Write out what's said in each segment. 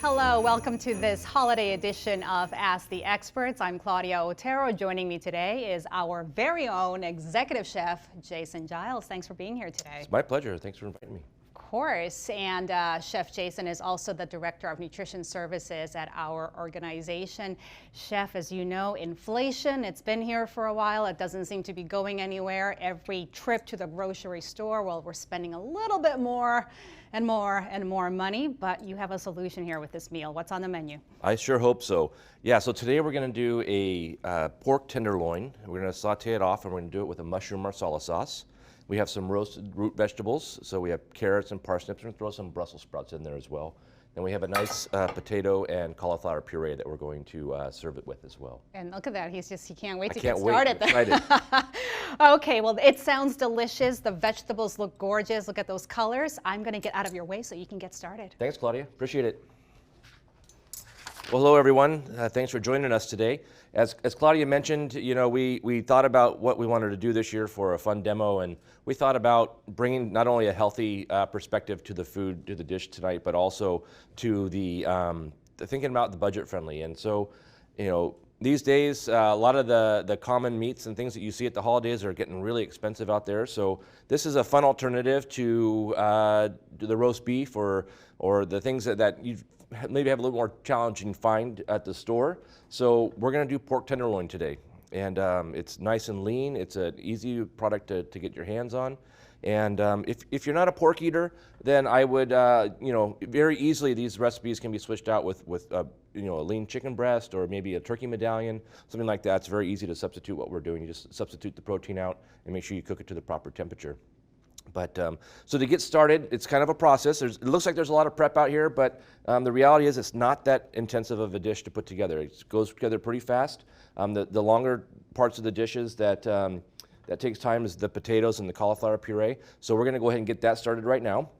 Hello, welcome to this holiday edition of Ask the Experts. I'm Claudia Otero. Joining me today is our very own executive chef, Jason Giles. Thanks for being here today. It's my pleasure. Thanks for inviting me. Of course, and Chef Jason is also the Director of Nutrition Services at our organization. Chef, as you know, inflation, it's been here for a while. It doesn't seem to be going anywhere. Every trip to the grocery store, well, we're spending a little bit more and more and more money, but you have a solution here with this meal. What's on the menu? I sure hope so. Yeah, so today we're going to do a pork tenderloin. We're going to saute it off and we're going to do it with a mushroom marsala sauce. We have some roasted root vegetables, so we have carrots and parsnips. We're going to throw some Brussels sprouts in there as well. Then we have a nice potato and cauliflower puree that we're going to serve it with as well. And look at that, he can't wait to get started. I'm excited. Okay, well, it sounds delicious. The vegetables look gorgeous. Look at those colors. I'm going to get out of your way so you can get started. Thanks, Claudia. Appreciate it. Well, hello, everyone. Thanks for joining us today. As Claudia mentioned, you know, we thought about what we wanted to do this year for a fun demo, and we thought about bringing not only a healthy perspective to the food, to the dish tonight, but also to the thinking about the budget friendly. And so, you know, these days, a lot of the common meats and things that you see at the holidays are getting really expensive out there. So this is a fun alternative to the roast beef or the things that you maybe have a little more challenging find at the store. So we're going to do pork tenderloin today. And it's nice and lean. It's an easy product to get your hands on. And if you're not a pork eater, then I would, you know, very easily these recipes can be switched out with you know, a lean chicken breast or maybe a turkey medallion, something like that. It's very easy to substitute what we're doing. You just substitute the protein out and make sure you cook it to the proper temperature. But so to get started, it's kind of a process. It looks like there's a lot of prep out here, but the reality is it's not that intensive of a dish to put together. It goes together pretty fast. The longer parts of the dishes that takes time is the potatoes and the cauliflower puree. So we're going to go ahead and get that started right now.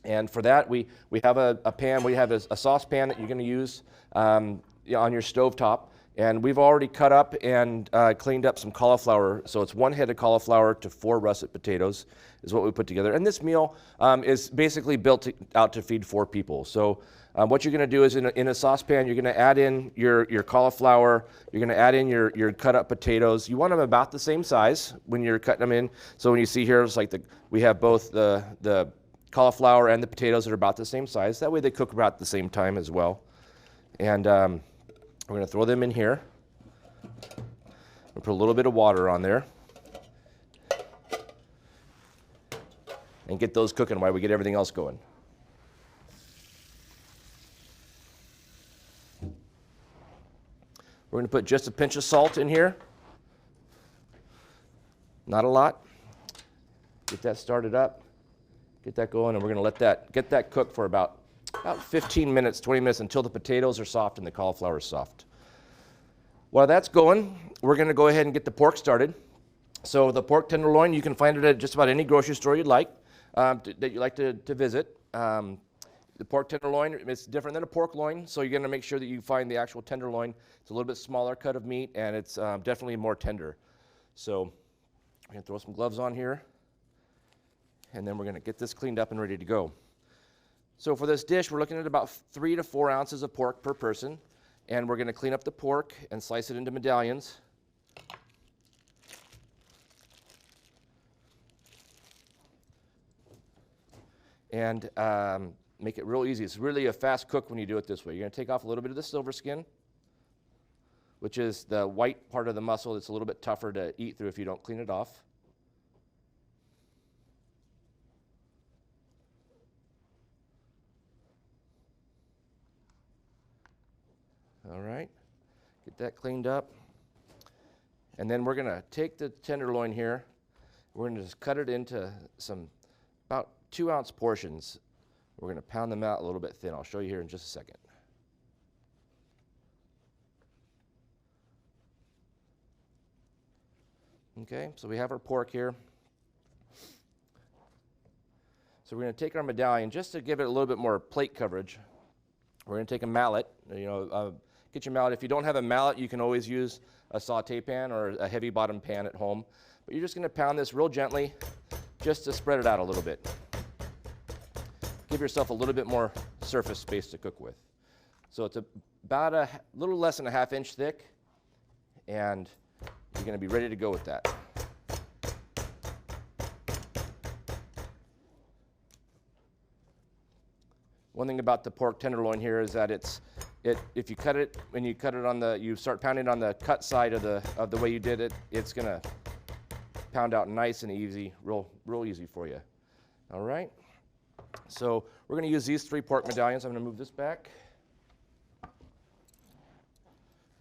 And for that, we have a pan. We have a saucepan that you're going to use on your stovetop. And we've already cut up and cleaned up some cauliflower. So it's 1 head of cauliflower to 4 russet potatoes is what we put together. And this meal is basically built out to feed 4 people. So what you're going to do is in a saucepan, you're going to add in your cauliflower. You're going to add in your cut up potatoes. You want them about the same size when you're cutting them in. So when you see here, it's like we have both the cauliflower and the potatoes that are about the same size. That way they cook about the same time as well. And we're going to throw them in here. We'll put a little bit of water on there. And get those cooking while we get everything else going. We're going to put just a pinch of salt in here. Not a lot. Get that started up. Get that going, and we're going to get that cook for about 15 minutes, 20 minutes until the potatoes are soft and the cauliflower is soft. While that's going, we're going to go ahead and get the pork started. So the pork tenderloin, you can find it at just about any grocery store you'd like, that you like to visit. The pork tenderloin is different than a pork loin, so you're going to make sure that you find the actual tenderloin. It's a little bit smaller cut of meat, and it's definitely more tender. So we're going to throw some gloves on here, and then we're going to get this cleaned up and ready to go. So for this dish, we're looking at about 3 to 4 ounces of pork per person, and we're going to clean up the pork and slice it into medallions. And make it real easy. It's really a fast cook when you do it this way. You're going to take off a little bit of the silver skin, which is the white part of the muscle that's a little bit tougher to eat through if you don't clean it off. All right, get that cleaned up. And then we're going to take the tenderloin here. We're going to just cut it into some about 2-ounce portions. We're going to pound them out a little bit thin. I'll show you here in just a second. Okay, so we have our pork here. So we're going to take our medallion just to give it a little bit more plate coverage. We're going to take a mallet. Get your mallet. If you don't have a mallet, you can always use a saute pan or a heavy bottom pan at home. But you're just going to pound this real gently just to spread it out a little bit. Give yourself a little bit more surface space to cook with. So it's about a little less than a ½ inch thick, and you're going to be ready to go with that. One thing about the pork tenderloin here is that if you cut it, when you cut it on you start pounding on the cut side of the way you did it, it's going to pound out nice and easy, real easy for you. All right. So we're going to use these 3 pork medallions. I'm going to move this back.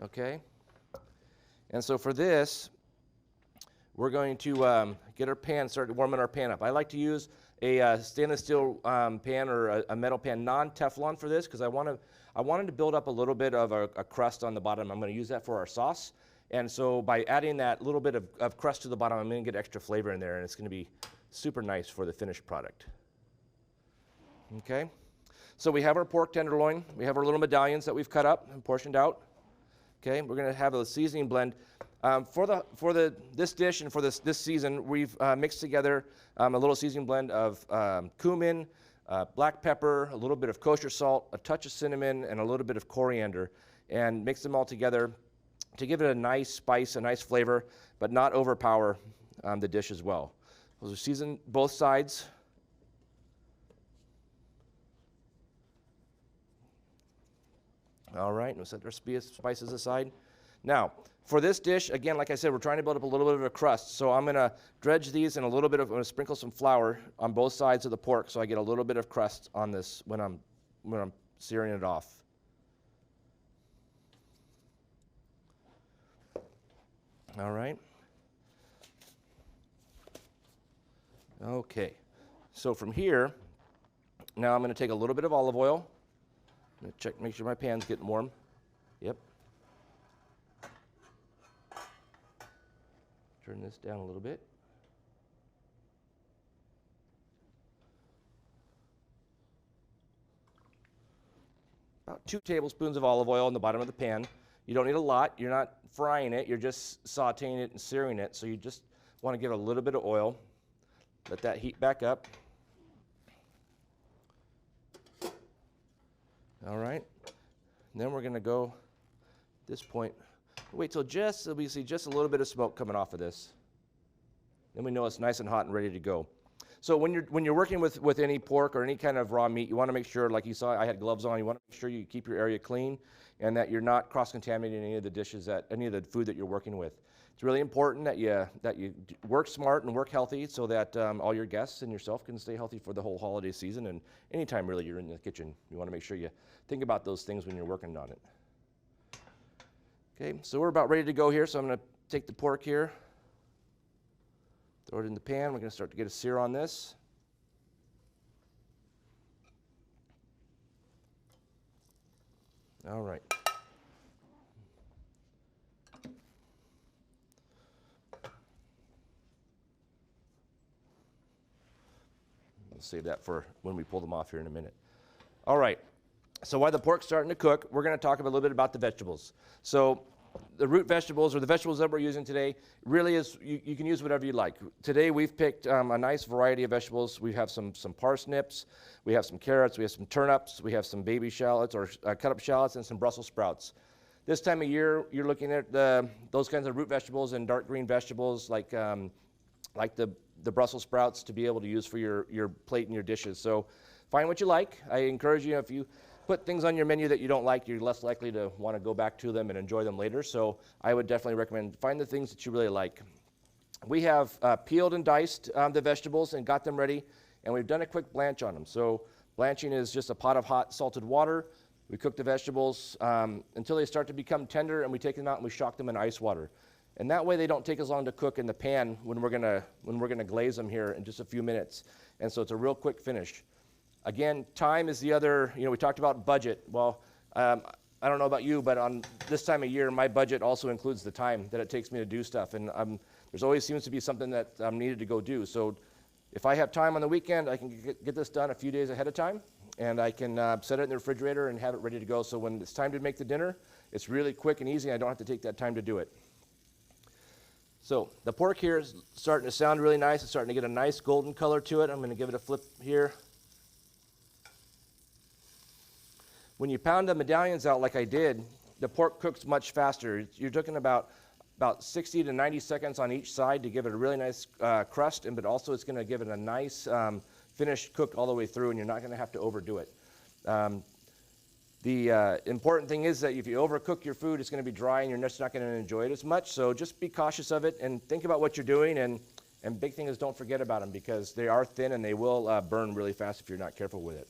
Okay. And so for this, we're going to get our pan, start warming our pan up. I like to use a stainless steel pan or a metal pan, non-Teflon for this, because I wanted to build up a little bit of a crust on the bottom. I'm going to use that for our sauce. And so by adding that little bit of crust to the bottom, I'm going to get extra flavor in there, and it's going to be super nice for the finished product. Okay, so we have our pork tenderloin. We have our little medallions that we've cut up and portioned out. Okay, we're going to have a seasoning blend. For this dish and for this season, we've mixed together a little seasoning blend of cumin, black pepper, a little bit of kosher salt, a touch of cinnamon, and a little bit of coriander, and mix them all together to give it a nice spice, a nice flavor, but not overpower the dish as well. We'll season both sides. All right, we'll set our spices aside. Now, for this dish, again, like I said, we're trying to build up a little bit of a crust. So I'm going to dredge these in a little bit of, I'm going to sprinkle some flour on both sides of the pork so I get a little bit of crust on this when I'm searing it off. All right. Okay. So from here, now I'm going to take a little bit of olive oil. I'm going to check, make sure my pan's getting warm. Yep. Turn this down a little bit. About 2 tablespoons of olive oil in the bottom of the pan. You don't need a lot. You're not frying it. You're just sauteing it and searing it. So you just want to give it a little bit of oil. Let that heat back up. All right. And then we're going to go at this point. Wait till we see just a little bit of smoke coming off of this. Then we know it's nice and hot and ready to go. So when you're working with any pork or any kind of raw meat, you want to make sure, like you saw, I had gloves on. You want to make sure you keep your area clean and that you're not cross-contaminating any of the dishes, any of the food that you're working with. It's really important that you work smart and work healthy so that all your guests and yourself can stay healthy for the whole holiday season. And anytime really you're in the kitchen, you want to make sure you think about those things when you're working on it. Okay, so we're about ready to go here. So I'm going to take the pork here, throw it in the pan. We're going to start to get a sear on this. All right. We'll save that for when we pull them off here in a minute. All right. So while the pork's starting to cook, we're going to talk a little bit about the vegetables. So the root vegetables, or the vegetables that we're using today, really is, you can use whatever you like. Today we've picked a nice variety of vegetables. We have some parsnips, we have some carrots, we have some turnips, we have some baby shallots or cut up shallots, and some Brussels sprouts. This time of year, you're looking at those kinds of root vegetables and dark green vegetables like the Brussels sprouts to be able to use for your plate and your dishes. So find what you like. I encourage you, if you put things on your menu that you don't like, you're less likely to want to go back to them and enjoy them later. So I would definitely recommend find the things that you really like. We have peeled and diced the vegetables and got them ready, and we've done a quick blanch on them. So blanching is just a pot of hot salted water. We cook the vegetables until they start to become tender, and we take them out and we shock them in ice water. And that way they don't take as long to cook in the pan when we're gonna glaze them here in just a few minutes. And so it's a real quick finish. Again, time is the other, we talked about budget. Well, I don't know about you, but on this time of year, my budget also includes the time that it takes me to do stuff. And there's always seems to be something that I'm needed to go do. So if I have time on the weekend, I can get this done a few days ahead of time, and I can set it in the refrigerator and have it ready to go. So when it's time to make the dinner, it's really quick and easy. I don't have to take that time to do it. So the pork here is starting to sound really nice. It's starting to get a nice golden color to it. I'm going to give it a flip here. when you pound the medallions out like I did, the pork cooks much faster. You're looking about 60 to 90 seconds on each side to give it a really nice crust, but also it's going to give it a nice finished cook all the way through, and you're not going to have to overdo it. The important thing is that if you overcook your food, it's going to be dry and you're just not going to enjoy it as much. So just be cautious of it and think about what you're doing. And big thing is don't forget about them, because they are thin and they will burn really fast if you're not careful with it.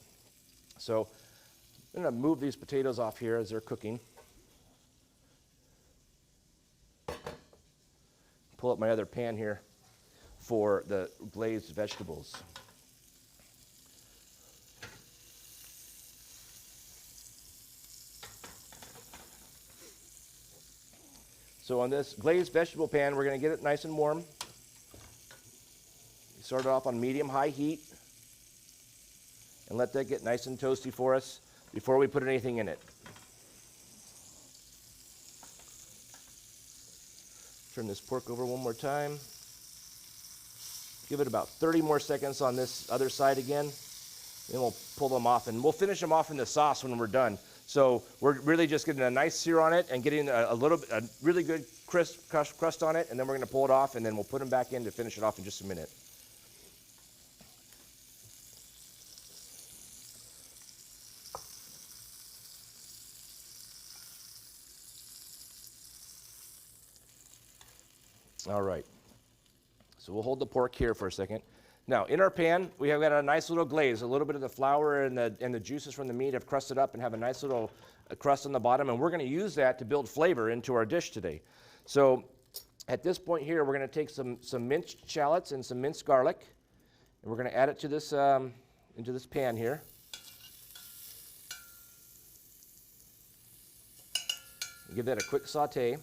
So I'm going to move these potatoes off here as they're cooking. Pull up my other pan here for the glazed vegetables. So on this glazed vegetable pan, we're going to get it nice and warm. Start it off on medium-high heat and let that get nice and toasty for us before we put anything in it. Turn this pork over one more time. Give it about 30 more seconds on this other side again. Then we'll pull them off, and we'll finish them off in the sauce when we're done. So we're really just getting a nice sear on it and getting a really good crisp crust on it, and then we're going to pull it off, and then we'll put them back in to finish it off in just a minute. All right, so we'll hold the pork here for a second. Now, in our pan, we have got a nice little glaze. A little bit of the flour and the juices from the meat have crusted up and have a nice little crust on the bottom, and we're going to use that to build flavor into our dish today. So at this point here, we're going to take some minced shallots and some minced garlic, and we're going to add it to this into this pan here. Give that a quick saute.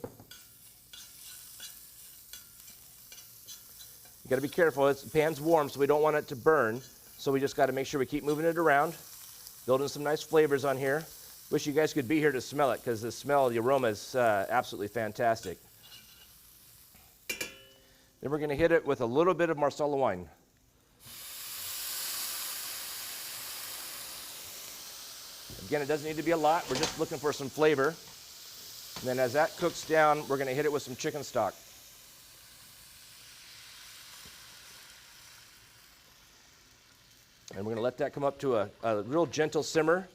You got to be careful. The pan's warm, so we don't want it to burn. So we just got to make sure we keep moving it around, building some nice flavors on here. Wish you guys could be here to smell it, because the smell, the aroma is absolutely fantastic. Then we're going to hit it with a little bit of Marsala wine. Again, it doesn't need to be a lot. We're just looking for some flavor. And then as that cooks down, we're going to hit it with some chicken stock. And we're going to let that come up to a real gentle simmer.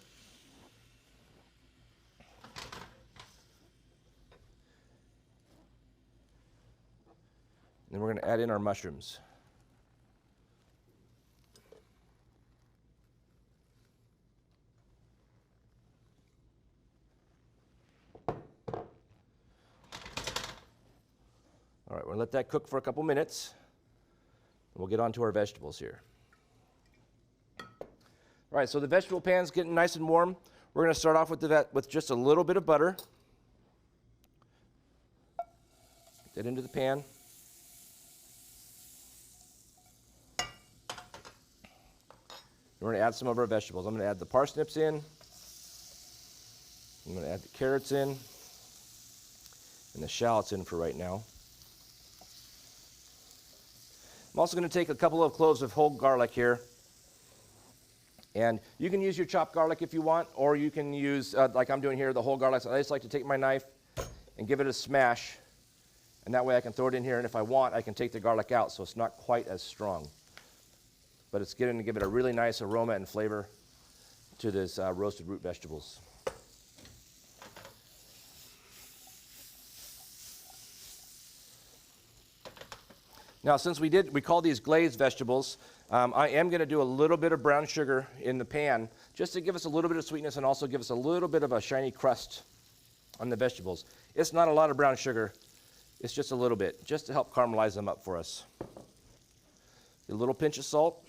Then we're going to add in our mushrooms. All right, we're going to let that cook for a couple minutes. We'll get on to our vegetables here. All right, so the vegetable pan's getting nice and warm. We're going to start off with just a little bit of butter. Get that into the pan. We're going to add some of our vegetables. I'm going to add the parsnips in. I'm going to add the carrots in and the shallots in for right now. I'm also going to take a couple of cloves of whole garlic here. And you can use your chopped garlic if you want, or you can use, like I'm doing here, the whole garlic. I just like to take my knife and give it a smash, and that way I can throw it in here, and if I want, I can take the garlic out so it's not quite as strong. But it's getting to give it a really nice aroma and flavor to this roasted root vegetables. Now, since we call these glazed vegetables, I am going to do a little bit of brown sugar in the pan just to give us a little bit of sweetness and also give us a little bit of a shiny crust on the vegetables. It's not a lot of brown sugar. It's just a little bit, just to help caramelize them up for us. A little pinch of salt.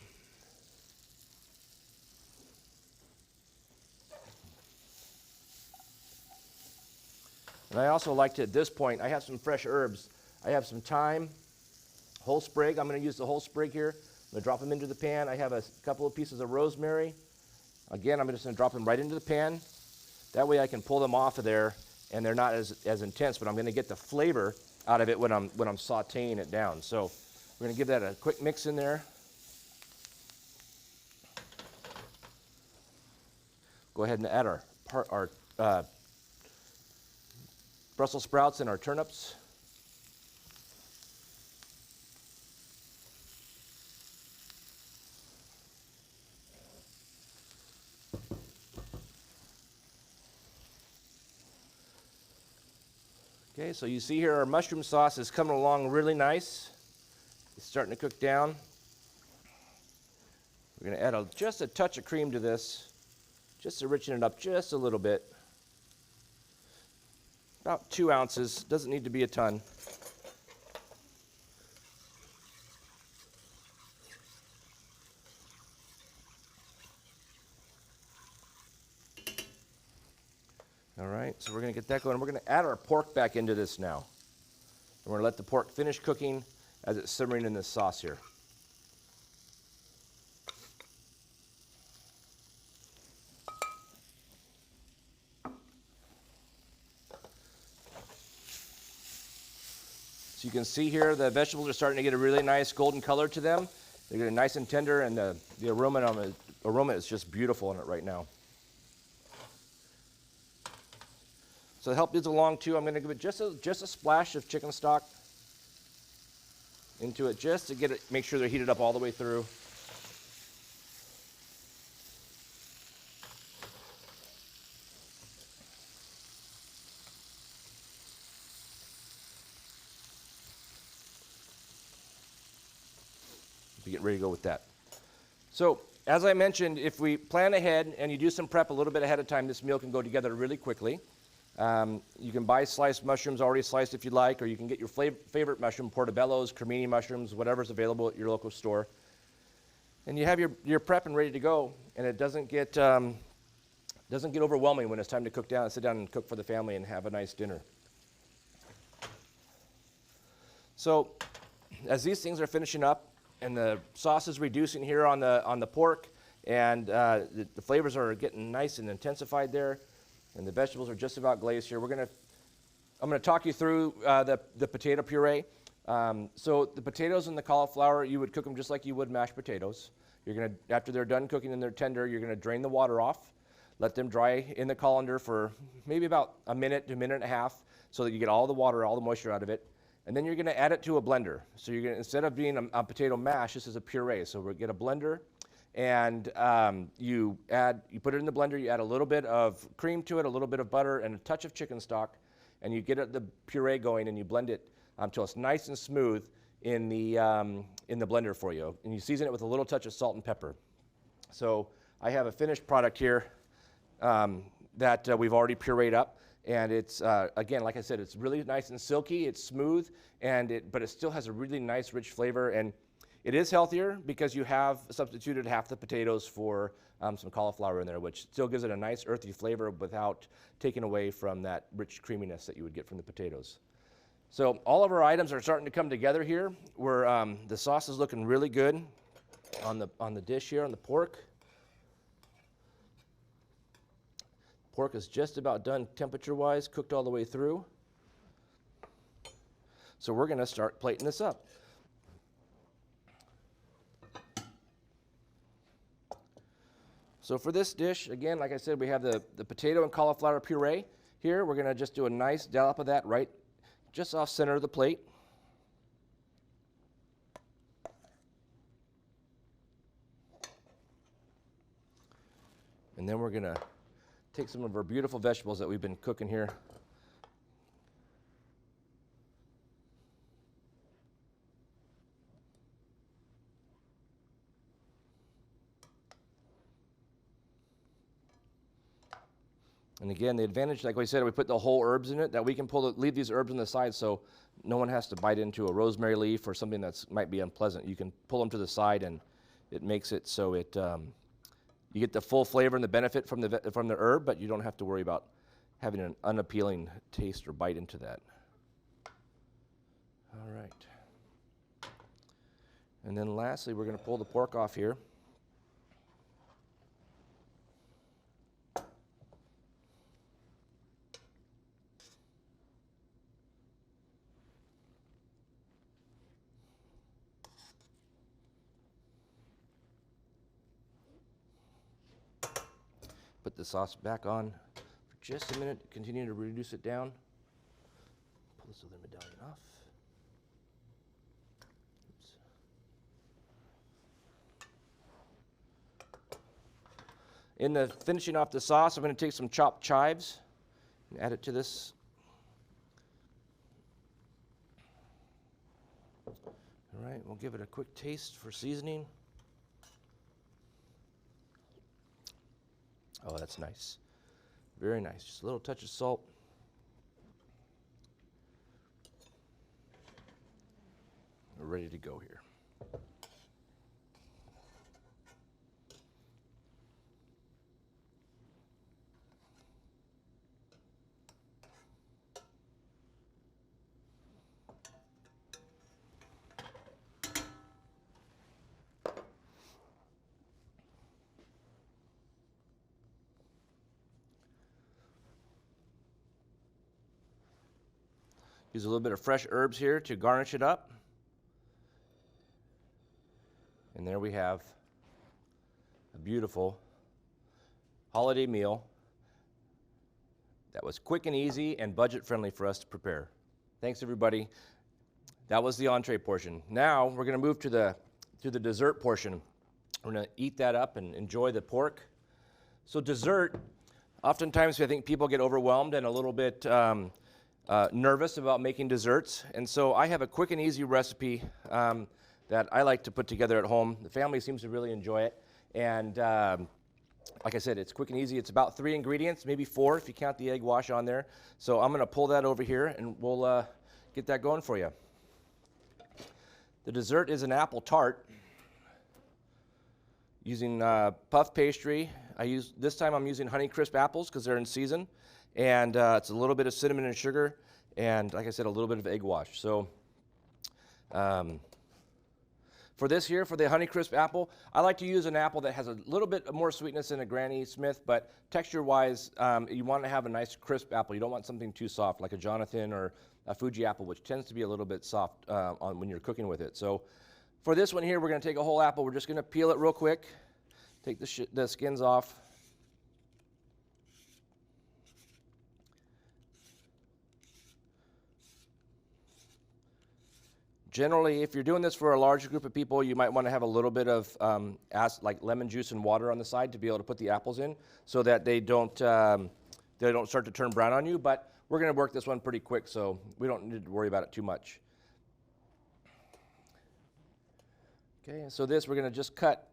And I also like to, at this point, I have some fresh herbs. I have some thyme, whole sprig. I'm going to use the whole sprig here. I'm going to drop them into the pan. I have a couple of pieces of rosemary. Again, I'm just going to drop them right into the pan. That way I can pull them off of there, and they're not as intense, but I'm going to get the flavor out of it when I'm sauteing it down. So we're going to give that a quick mix in there. Go ahead and add our Brussels sprouts and our turnips. Okay, so you see here our mushroom sauce is coming along really nice. It's starting to cook down. We're going to add just a touch of cream to this, just to richen it up just a little bit. About 2 ounces, doesn't need to be a ton. All right, so we're going to get that going. We're going to add our pork back into this now. And we're going to let the pork finish cooking as it's simmering in this sauce here. So you can see here the vegetables are starting to get a really nice golden color to them. They're getting nice and tender, and the aroma is just beautiful in it right now. So to help these along too, I'm going to give it just a splash of chicken stock into it, just to make sure they're heated up all the way through. To get ready to go with that. So as I mentioned, if we plan ahead and you do some prep a little bit ahead of time, this meal can go together really quickly. You can buy sliced mushrooms already sliced if you'd like, or you can get your favorite mushroom, portobellos, cremini mushrooms, whatever's available at your local store. And you have your prep and ready to go, and it doesn't get overwhelming when it's time to cook down and sit down and cook for the family and have a nice dinner. So as these things are finishing up and the sauce is reducing here on the pork, and the flavors are getting nice and intensified there, and the vegetables are just about glazed here, I'm going to talk you through the potato puree. So the potatoes and the cauliflower, you would cook them just like you would mashed potatoes. After they're done cooking and they're tender, you're going to drain the water off, let them dry in the colander for maybe about a minute to a minute and a half, so that you get all the water, all the moisture out of it. And then you're going to add it to a blender. So instead of being a potato mash, this is a puree. So we'll get a blender, and you put it in the blender, you add a little bit of cream to it, a little bit of butter, and a touch of chicken stock, and you get the puree going, and you blend it until it's nice and smooth in the blender for you. And you season it with a little touch of salt and pepper. So I have a finished product here that we've already pureed up. And it's, again, like I said, it's really nice and silky, it's smooth, but it still has a really nice, rich flavor. And it is healthier because you have substituted half the potatoes for some cauliflower in there, which still gives it a nice, earthy flavor without taking away from that rich creaminess that you would get from the potatoes. So all of our items are starting to come together here. The sauce is looking really good on the dish here, on the pork. Pork is just about done temperature-wise, cooked all the way through. So we're going to start plating this up. So for this dish, again, like I said, we have the potato and cauliflower puree. Here, we're going to just do a nice dollop of that right just off center of the plate. And then we're going to take some of our beautiful vegetables that we've been cooking here. And again, the advantage, like we said, we put the whole herbs in it, that we can leave these herbs on the side so no one has to bite into a rosemary leaf or something that might be unpleasant. You can pull them to the side, and it makes it so you get the full flavor and the benefit from the herb, but you don't have to worry about having an unappealing taste or bite into that. All right. And then lastly, we're going to pull the pork off here. Put the sauce back on. just a minute, continue to reduce it down. Pull this other medallion off. Oops. In the finishing off the sauce, I'm going to take some chopped chives and add it to this. All right, we'll give it a quick taste for seasoning. Oh, that's nice. Very nice. Just a little touch of salt. We're ready to go here. Use a little bit of fresh herbs here to garnish it up. And there we have a beautiful holiday meal that was quick and easy and budget friendly for us to prepare. Thanks everybody. That was the entree portion. Now we're going to move to the dessert portion. We're going to eat that up and enjoy the pork. So dessert, oftentimes I think people get overwhelmed and a little bit nervous about making desserts, and so I have a quick and easy recipe that I like to put together at home. The family seems to really enjoy it, and like I said, it's quick and easy. It's about 3 ingredients, maybe 4 if you count the egg wash on there. So I'm going to pull that over here, and we'll get that going for you. The dessert is an apple tart using puff pastry. This time I'm using Honeycrisp apples because they're in season. And it's a little bit of cinnamon and sugar, and like I said, a little bit of egg wash. So for this here, for the Honeycrisp apple, I like to use an apple that has a little bit more sweetness than a Granny Smith, but texture-wise, you want to have a nice crisp apple. You don't want something too soft, like a Jonathan or a Fuji apple, which tends to be a little bit soft when you're cooking with it. So for this one here, we're going to take a whole apple. We're just going to peel it real quick, take the skins off. Generally, if you're doing this for a large group of people, you might want to have a little bit of like lemon juice and water on the side to be able to put the apples in, so that they don't start to turn brown on you. But we're going to work this one pretty quick, so we don't need to worry about it too much. Okay, so we're going to just cut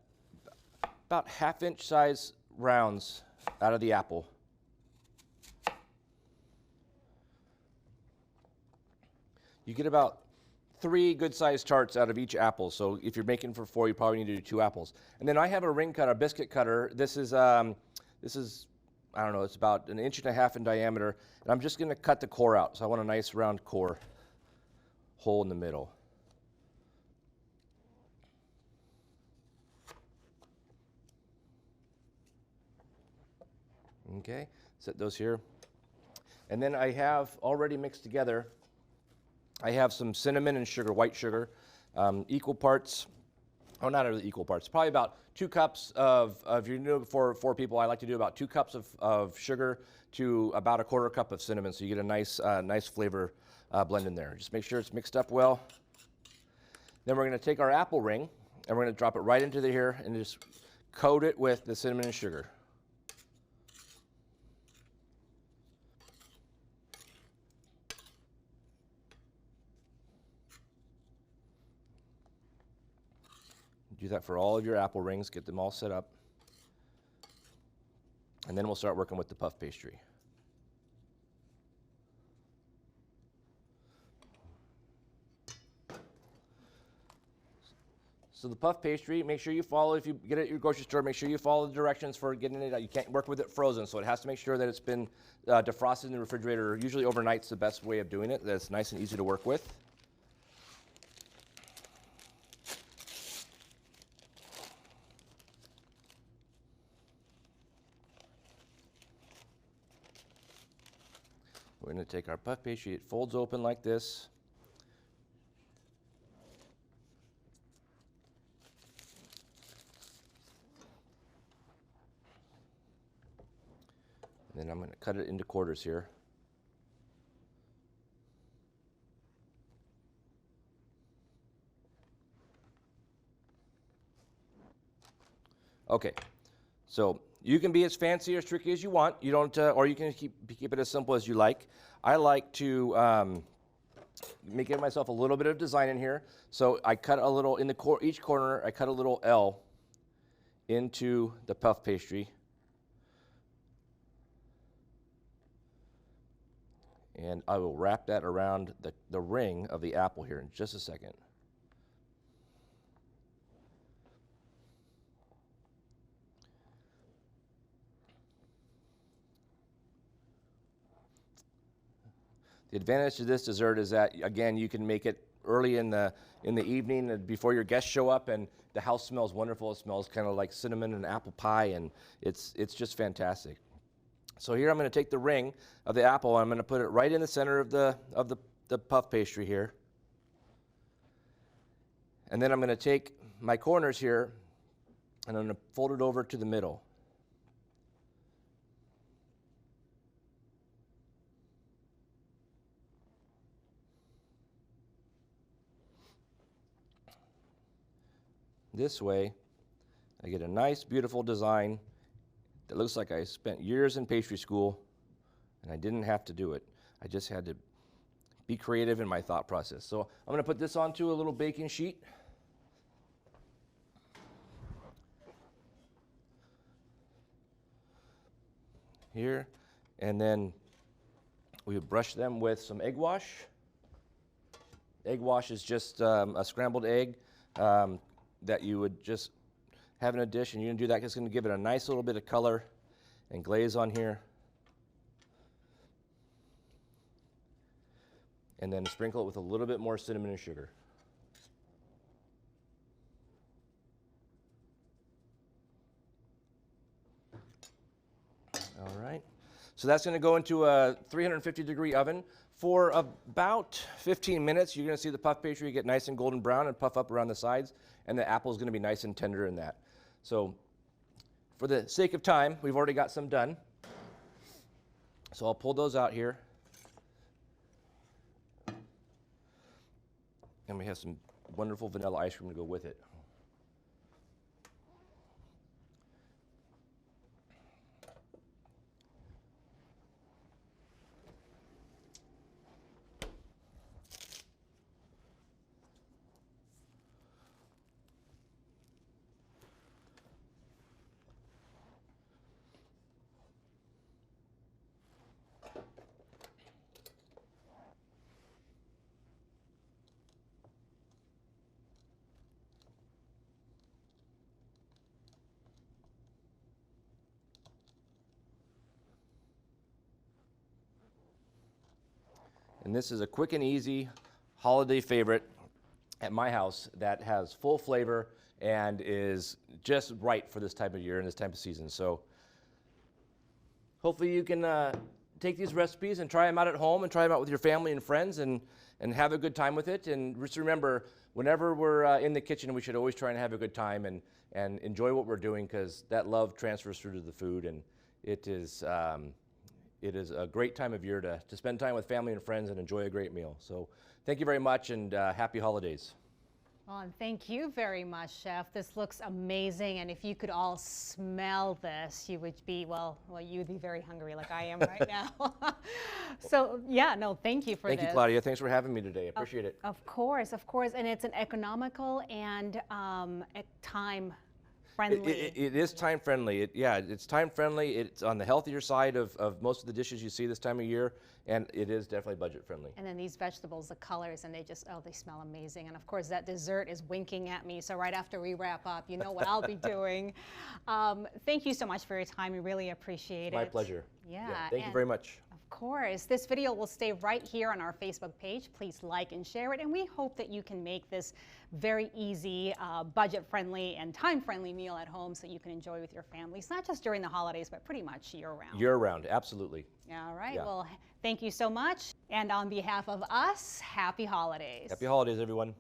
about 1/2-inch size rounds out of the apple. You get about 3 good-sized tarts out of each apple. So if you're making for 4, you probably need to do 2 apples. And then I have a ring cutter, a biscuit cutter. This is I don't know, it's about 1.5 inches in diameter. And I'm just going to cut the core out. So I want a nice round core, hole in the middle. Okay, set those here. And then I have already mixed together, I have some cinnamon and sugar, white sugar, equal parts. Oh, not really equal parts. Probably about 2 cups of, if you're doing it for 4 people, I like to do about 2 cups of sugar to about 1/4 cup of cinnamon, so you get a nice flavor blend in there. Just make sure it's mixed up well. Then we're going to take our apple ring, and we're going to drop it right into here and just coat it with the cinnamon and sugar. Do that for all of your apple rings, get them all set up. And then we'll start working with the puff pastry. So the puff pastry, make sure you follow, if you get it at your grocery store, make sure you follow the directions for getting it out. You can't work with it frozen, so it has to make sure that it's been defrosted in the refrigerator. Usually overnight's the best way of doing it. That's nice and easy to work with. We're going to take our puff pastry, it folds open like this. And then I'm going to cut it into quarters here. Okay, so you can be as fancy or tricky as you want. You don't, or you can keep it as simple as you like. I like to give myself a little bit of design in here. So I cut a little in each corner. I cut a little L into the puff pastry, and I will wrap that around the ring of the apple here in just a second. The advantage to this dessert is that, again, you can make it early in the evening before your guests show up, and the house smells wonderful. It smells kind of like cinnamon and apple pie, and it's just fantastic. So here I'm going to take the ring of the apple, and I'm going to put it right in the center of the puff pastry here. And then I'm going to take my corners here, and I'm going to fold it over to the middle. This way, I get a nice, beautiful design that looks like I spent years in pastry school, and I didn't have to do it. I just had to be creative in my thought process. So I'm going to put this onto a little baking sheet. Here, and then we brush them with some egg wash. Egg wash is just a scrambled egg that you would just have in a dish, and you're going to do that because it's going to give it a nice little bit of color and glaze on here. And then sprinkle it with a little bit more cinnamon and sugar. All right. So that's going to go into a 350-degree oven for about 15 minutes. You're going to see the puff pastry get nice and golden brown and puff up around the sides, and the apple is going to be nice and tender in that. So for the sake of time, we've already got some done. So I'll pull those out here. And we have some wonderful vanilla ice cream to go with it. And this is a quick and easy holiday favorite at my house that has full flavor and is just right for this type of year and this type of season. So hopefully you can take these recipes and try them out at home and try them out with your family and friends and have a good time with it. And just remember, whenever we're in the kitchen, we should always try and have a good time and enjoy what we're doing, because that love transfers through to the food, and it is a great time of year to spend time with family and friends and enjoy a great meal. So thank you very much, and happy holidays. Well, and thank you very much, Chef. This looks amazing, and if you could all smell this, you would be, well, you'd be very hungry like I am right now. So, yeah, no, thank you for this. Thank you, Claudia. Thanks for having me today. I appreciate it. Of course, and it's an economical and time friendly. It is time friendly. It's time friendly. It's on the healthier side of most of the dishes you see this time of year, and it is definitely budget friendly. And then these vegetables, the colors, and they smell amazing. And of course, that dessert is winking at me. So right after we wrap up, you know what I'll be doing. Thank you so much for your time. We really appreciate it. My pleasure. Yeah. Thank you very much. Of course. This video will stay right here on our Facebook page. Please like and share it. And we hope that you can make this very easy, budget-friendly, and time-friendly meal at home so you can enjoy with your families, not just during the holidays, but pretty much year-round. Year-round, absolutely. All right. Yeah. Well, thank you so much. And on behalf of us, happy holidays. Happy holidays, everyone.